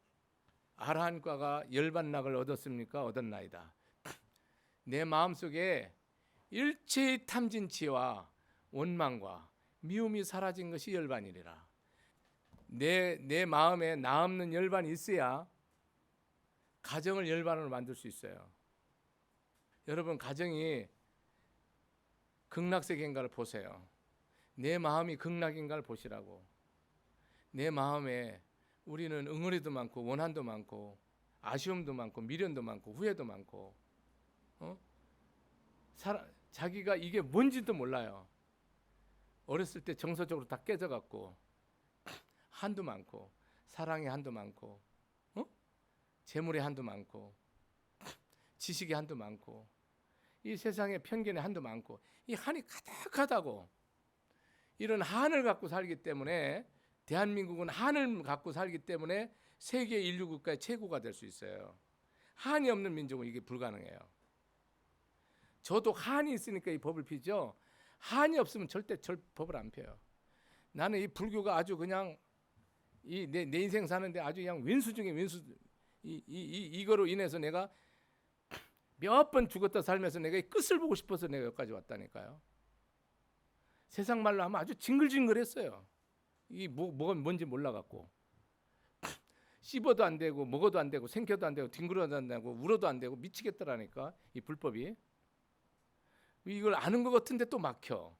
아라한과가 열반락을 얻었습니까? 얻었나이다. 내 마음속에 일체의 탐진치와 원망과 미움이 사라진 것이 열반이니라. 내 마음에 나 없는 열반이 있어야 가정을 열반으로 만들 수 있어요. 여러분, 가정이 극락세계인가를 보세요. 내 마음이 극락인가를 보시라고. 내 마음에 우리는 응어리도 많고 원한도 많고 아쉬움도 많고 미련도 많고 후회도 많고 자기가 이게 뭔지도 몰라요. 어렸을 때 정서적으로 다 깨져갖고 한도 많고 사랑의 한도 많고 재물의 한도 많고 지식의 한도 많고 이 세상의 편견의 한도 많고 이 한이 가득하다고. 이런 한을 갖고 살기 때문에 대한민국은 한을 갖고 살기 때문에 세계 인류 국가의 최고가 될 수 있어요. 한이 없는 민족은 이게 불가능해요. 저도 한이 있으니까 이 법을 피죠. 한이 없으면 절대 법을 안 펴요. 나는 이 불교가 아주 그냥 내 인생 사는데 아주 그냥 왼수 중에 왼수. 이거로 인해서 내가 몇 번 죽었다 살면서 내가 이 끝을 보고 싶어서 내가 여기까지 왔다니까요. 세상 말로 하면 아주 징글징글했어요. 이 뭐가 뭔지 몰라갖고 씹어도 안 되고 먹어도 안 되고 생겨도 안 되고 뒹굴어도 안 되고 울어도 안 되고 미치겠더라니까 이 불법이. 이걸 아는 것 같은데 또 막혀.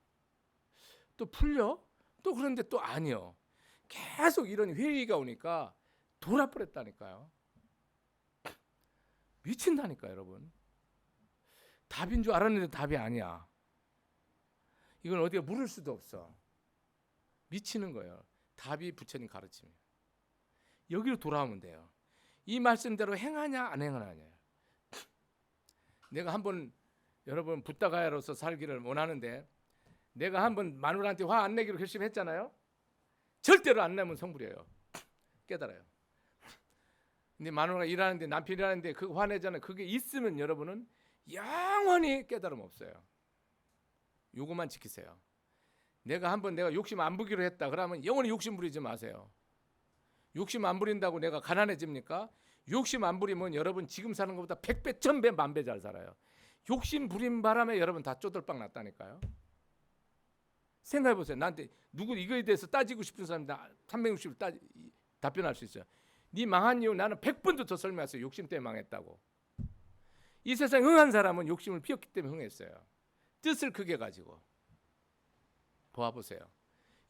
또 풀려? 또 그런데 또 아니요. 계속 이런 회의가 오니까 돌아버렸다니까요. 미친다니까 여러분. 답인 줄 알았는데 답이 아니야. 이건 어디에 물을 수도 없어. 미치는 거예요. 답이 부처님 가르침이에요. 여기로 돌아오면 돼요. 이 말씀대로 행하냐 안 행하냐. 내가 한번 여러분 붓다가야로서 살기를 원하는데 내가 한번 마누라한테 화 안 내기로 결심했잖아요. 절대로 안 내면 성불이에요. 깨달아요. 근데 마누라가 일하는데 남편이 일하는데 그거 화내잖아요. 그게 있으면 여러분은 영원히 깨달음 없어요. 요것만 지키세요. 내가 욕심 안 부리기로 했다. 그러면 영원히 욕심 부리지 마세요. 욕심 안 부린다고 내가 가난해집니까? 욕심 안 부리면 여러분 지금 사는 것보다 100배, 1000배, 만배 잘 살아요. 욕심 부린 바람에 여러분 다 쪼들빵 났다니까요. 생각해 보세요. 나한테 누구 이거에 대해서 따지고 싶은 사람 다 360을 답변할 수 있어요. 네 망한 이유 나는 100번도 더 설명했어요. 욕심 때문에 망했다고. 이 세상 흥한 사람은 욕심을 피웠기 때문에 흥했어요. 뜻을 크게 가지고. 보아보세요.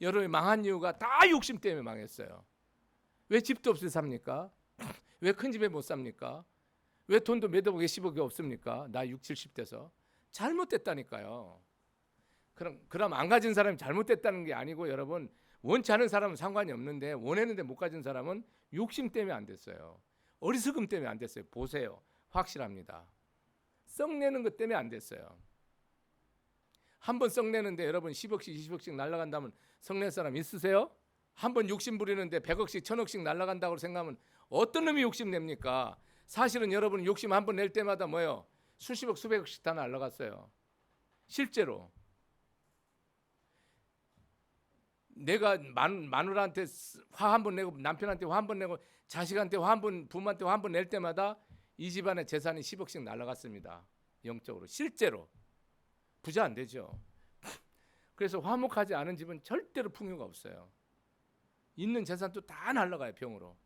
여러분이 망한 이유가 다 욕심 때문에 망했어요. 왜 집도 없이 삽니까? 왜 큰 집에 못 삽니까? 왜 돈도 몇 억에 10억이 없습니까? 나 60, 70대서. 잘못됐다니까요. 그럼 안 가진 사람이 잘못됐다는 게 아니고 여러분 원치 않은 사람은 상관이 없는데 원했는데 못 가진 사람은 욕심 때문에 안 됐어요. 어리석음 때문에 안 됐어요. 보세요. 확실합니다. 썩내는 것 때문에 안 됐어요. 한 번 썩내는데 여러분 10억씩 20억씩 날아간다면 썩낼 사람 있으세요? 한 번 욕심 부리는데 100억씩 1000억씩 날아간다고 생각하면 어떤 놈이 욕심 냅니까? 사실은 여러분 욕심 한 번 낼 때마다 뭐예요? 수십억 수백억씩 다 날아갔어요. 실제로. 내가 마누라한테 화 한 번 내고 남편한테 화 한 번 내고 자식한테 화 한 번 부모한테 화 한 번 낼 때마다 이 집안의 재산이 10억씩 날아갔습니다. 영적으로. 실제로. 부자 안 되죠. 그래서 화목하지 않은 집은 절대로 풍요가 없어요. 있는 재산도 다 날아가요. 병으로.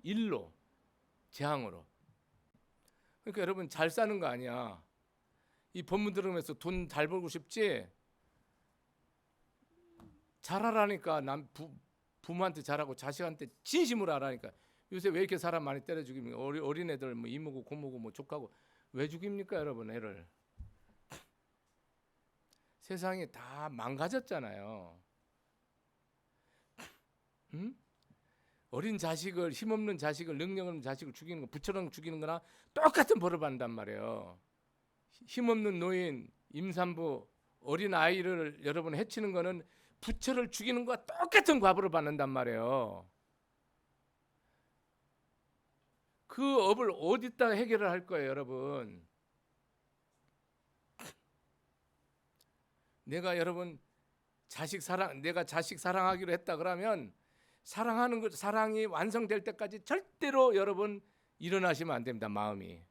일로. 재앙으로. 그러니까 여러분 잘 사는 거 아니야. 이 본문 들으면서 돈 잘 벌고 싶지? 잘하라니까. 부모한테 잘하고 자식한테 진심으로 하라니까. 요새 왜 이렇게 사람 많이 때려 죽입니까? 어린애들 뭐 이모고 고모고 뭐 조카고 왜 죽입니까 여러분 애를? 세상이 다 망가졌잖아요. 응? 어린 자식을 힘없는 자식을 능력 없는 자식을 죽이는 거 부처럼 죽이는 거나 똑같은 벌을 받는단 말이에요. 힘없는 노인, 임산부, 어린 아이를 여러분 해치는 거는 부처를 죽이는 거와 똑같은 과보를 받는단 말이에요. 그 업을 어디다 해결을 할 거예요, 여러분? 내가 여러분 내가 자식 사랑하기로 했다 그러면 사랑하는 것, 사랑이 완성될 때까지 절대로 여러분 일어나시면 안 됩니다. 마음이.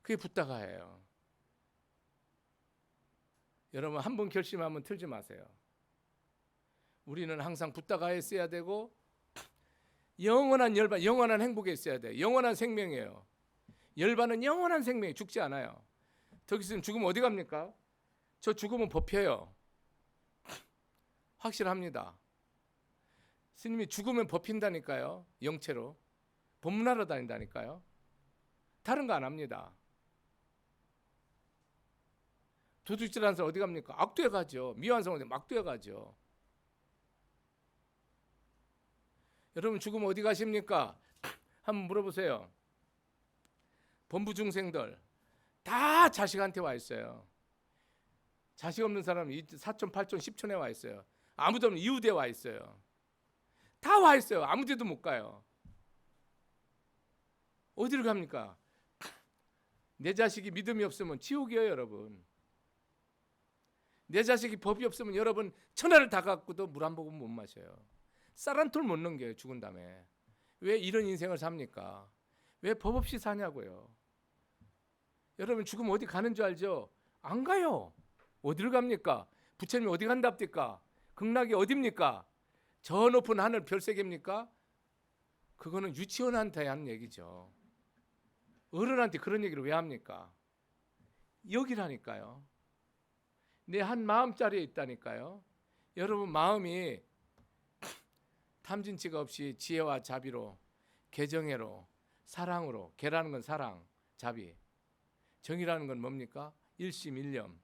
그게 부탁하예요. 여러분 한 번 결심하면 틀지 마세요. 우리는 항상 부탁하에 있어야 되고 영원한 열반, 영원한 행복에 있어야 돼요. 영원한 생명이에요. 열반은 영원한 생명이 죽지 않아요. 더 있으면 죽으면 어디 갑니까? 저 죽으면 법혀요. 확실합니다. 스님이 죽으면 법힌다니까요. 영체로. 법문하러 다닌다니까요. 다른 거 안 합니다. 도둑질하는 사람 어디 갑니까? 악도에 가죠. 미완성한테 막도에 가죠. 여러분 죽으면 어디 가십니까? 한번 물어보세요. 범부중생들 다 자식한테 와 있어요. 자식 없는 사람은 사촌, 팔촌, 십촌에 와 있어요. 아무도 없는 이웃에 와 있어요. 다 와 있어요. 아무 데도 못 가요. 어디를 갑니까? 내 자식이 믿음이 없으면 지옥이에요, 여러분. 내 자식이 법이 없으면 여러분 천하를 다 갖고도 물 한 모금 못 마셔요. 쌀 한 톨 못 넘겨요, 죽은 다음에. 왜 이런 인생을 삽니까? 왜 법 없이 사냐고요. 여러분 죽으면 어디 가는 줄 알죠? 안 가요. 어디를 갑니까? 부처님이 어디 간답니까? 극락이 어딥니까? 저 높은 하늘 별세계입니까? 그거는 유치원한테 하는 얘기죠. 어른한테 그런 얘기를 왜 합니까? 여기라니까요. 내 한 마음자리에 있다니까요. 여러분 마음이 탐진치가 없이 지혜와 자비로, 개정애로, 사랑으로, 개라는 건 사랑, 자비, 정이라는 건 뭡니까? 일심일념,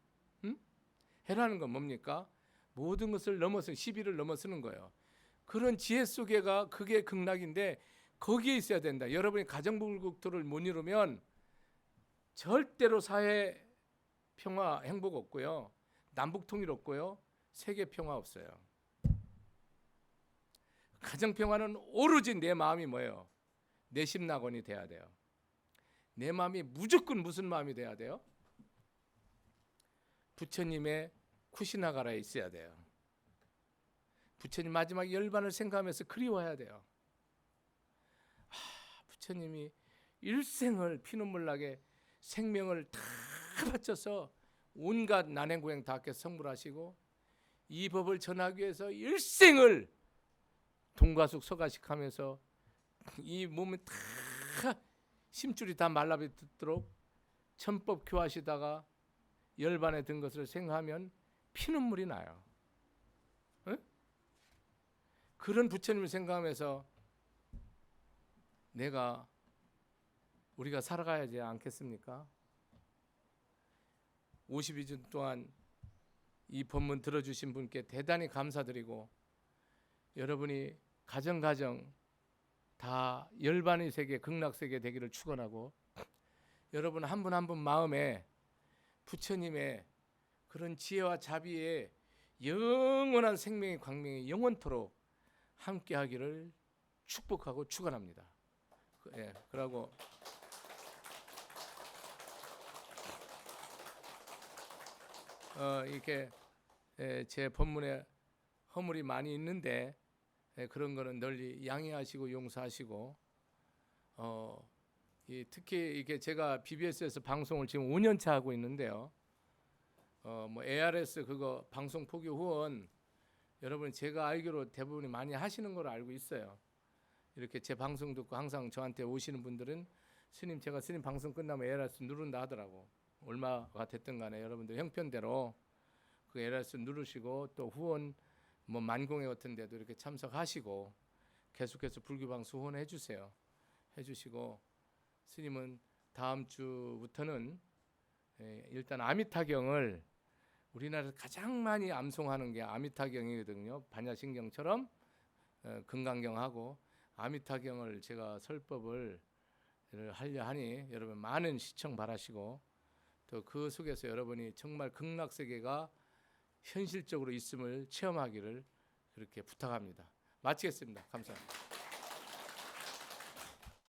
해라는 건 뭡니까? 모든 것을 넘어서 시비를 넘어서는 거예요. 그런 지혜 속에가 그게 극락인데 거기에 있어야 된다. 여러분이 가정불국토를 못 이루면 절대로 사회 평화, 행복 없고요. 남북 통일 없고요. 세계 평화 없어요. 가정 평화는 오로지 내 마음이 뭐예요? 내 심낙원이 돼야 돼요. 내 마음이 무조건 무슨 마음이 돼야 돼요? 부처님의 쿠시나가라에 있어야 돼요. 부처님 마지막 열반을 생각하면서 그리워해야 돼요. 부처님이 일생을 피눈물 나게 생명을 다 바쳐서 온갖 난행고행 다 깨 성불하시고 이 법을 전하기 위해서 일생을 동과숙 서가식하면서 이 몸을 다 심줄이 다 말라붙도록 천법 교하시다가 열반에 든 것을 생각하면 피눈물이 나요. 응? 그런 부처님을 생각하면서 우리가 살아가야지 않겠습니까? 52주 동안 이 법문 들어주신 분께 대단히 감사드리고 여러분이 가정 다 열반의 세계 극락세계 되기를 축원하고 여러분 한 분 한 분 마음에 부처님의 그런 지혜와 자비의 영원한 생명의 광명이 영원토록 함께하기를 축복하고 축원합니다. 그러고 이렇게 제 법문에 허물이 많이 있는데 그런 거는 널리 양해하시고 용서하시고 특히 이게 제가 BBS에서 방송을 지금 5년차 하고 있는데요. 뭐 ARS 그거 방송 포기 후원 여러분 제가 알기로 대부분이 많이 하시는 걸 알고 있어요. 이렇게 제 방송 듣고 항상 저한테 오시는 분들은 스님 제가 스님 방송 끝나면 ARS 누른다 하더라고. 얼마가 됐든 간에 여러분들 형편대로 그 ARS 누르시고 또 후원 뭐 만공회 같은 데도 이렇게 참석하시고 계속해서 불교방송 후원해 주세요. 해주시고 스님은 다음 주부터는 일단 아미타경을 우리나라에서 가장 많이 암송하는 게 아미타경이거든요. 반야신경처럼 금강경하고 아미타경을 제가 설법을 하려 하니 여러분 많은 시청 바라시고 또 그 속에서 여러분이 정말 극락세계가 현실적으로 있음을 체험하기를 그렇게 부탁합니다. 마치겠습니다. 감사합니다.